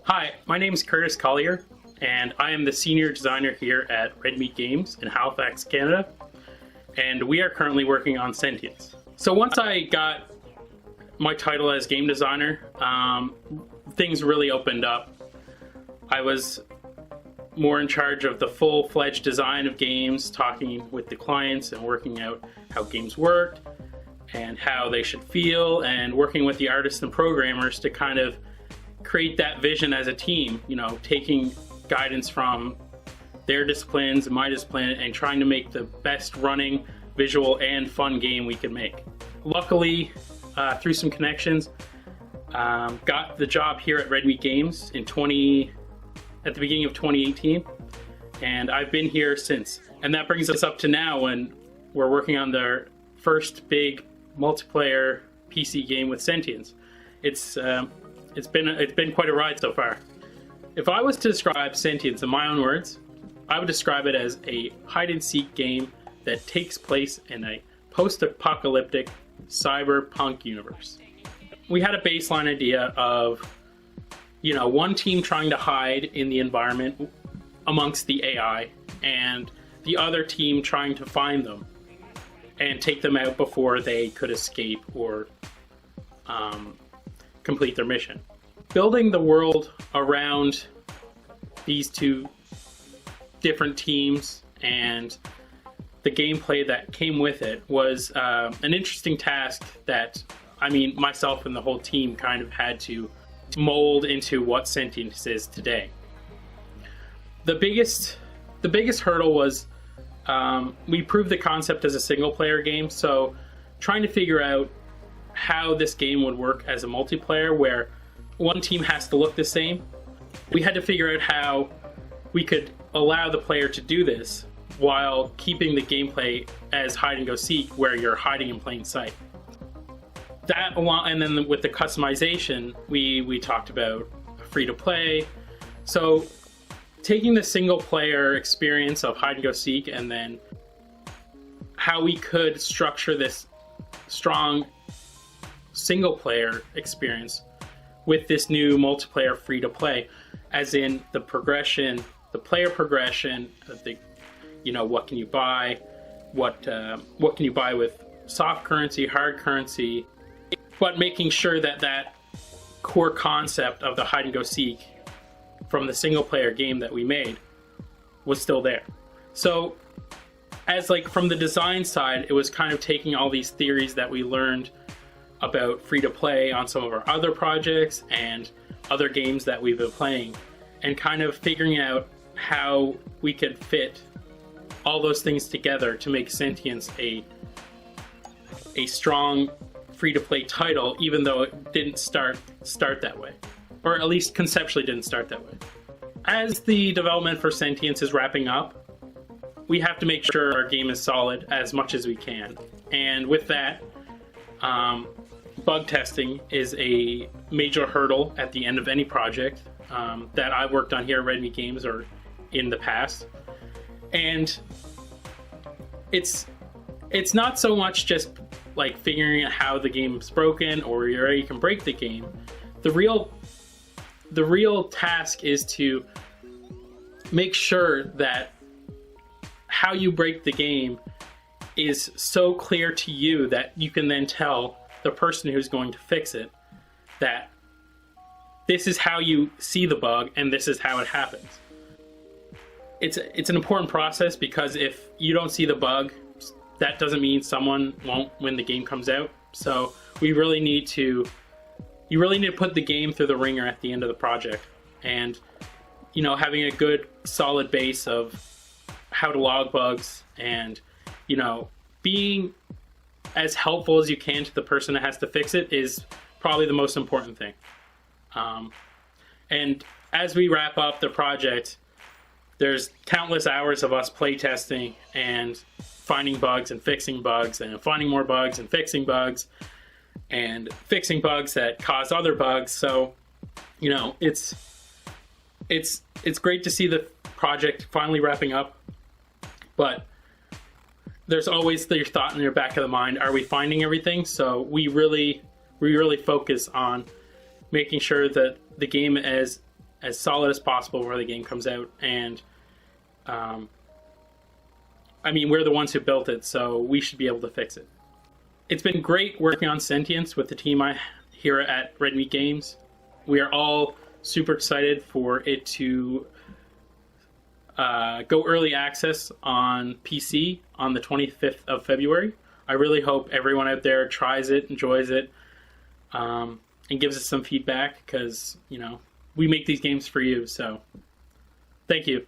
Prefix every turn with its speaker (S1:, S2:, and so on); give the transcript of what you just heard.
S1: Hi, my name is Curtis Collier, and I am the senior designer here at Red Meat Games in Halifax, Canada, and we are currently working on Sentience. So once I got my title as game designer, things really opened up. I was more in charge of the full-fledged design of games, talking with the clients and working out how games worked and how they should feel, and working with the artists and programmers to kind of create that vision as a team, you know, taking guidance from their disciplines and my discipline and trying to make the best running, visual, and fun game we could make. Luckily, through some connections, got the job here at Red Meat Games at the beginning of 2018, and I've been here since. And that brings us up to now when we're working on their first big multiplayer PC game with Sentience. It's been quite a ride so far. If I was to describe Sentience in my own words, I would describe it as a hide-and-seek game that takes place in a post-apocalyptic cyberpunk universe. We had a baseline idea of, you know, one team trying to hide in the environment amongst the AI, and the other team trying to find them and take them out before they could escape or complete their mission. Building the world around these two different teams and the gameplay that came with it was an interesting task that, I mean, myself and the whole team kind of had to mold into what Sentience is today. The biggest hurdle was we proved the concept as a single player game, so trying to figure out how this game would work as a multiplayer where one team has to look the same. We had to figure out how we could allow the player to do this while keeping the gameplay as hide and go seek, where you're hiding in plain sight. That along, and then with the customization, we talked about free to play. So taking the single player experience of hide and go seek and then how we could structure this strong single player experience with this new multiplayer free to play, as in the progression, the player progression, you know, what can you buy, what can you buy with soft currency, hard currency, but making sure that that core concept of the hide and go seek from the single player game that we made was still there. So as like from the design side, it was kind of taking all these theories that we learned about free to play on some of our other projects and other games that we've been playing, and kind of figuring out how we could fit all those things together to make Sentience a strong free-to-play title, even though it didn't start that way, or at least conceptually didn't start that way. As the development for Sentience is wrapping up, we have to make sure our game is solid as much as we can, and with that, bug testing is a major hurdle at the end of any project that I've worked on here at Red Meat Games or in the past. And it's not so much just like figuring out how the game's broken or you can break the game. The real task is to make sure that how you break the game is so clear to you that you can then tell the person who's going to fix it that this is how you see the bug and this is how it happens. It's an important process, because if you don't see the bug, that doesn't mean someone won't when the game comes out. So you really need to put the game through the ringer at the end of the project, and you know, having a good solid base of how to log bugs and, you know, being as helpful as you can to the person that has to fix it is probably the most important thing. And as we wrap up the project, there's countless hours of us playtesting and finding bugs and fixing bugs and finding more bugs and fixing bugs that cause other bugs. So, you know, it's great to see the project finally wrapping up, but there's always your thought in your back of the mind, are we finding everything? So we really focus on making sure that the game is as solid as possible before the game comes out. And I mean, we're the ones who built it, so we should be able to fix it. It's been great working on Sentience with the team here at Red Meat Games. We are all super excited for it to go early access on PC on the 25th of February. I really hope everyone out there tries it, enjoys it, and gives us some feedback, because, you know, we make these games for you. So thank you.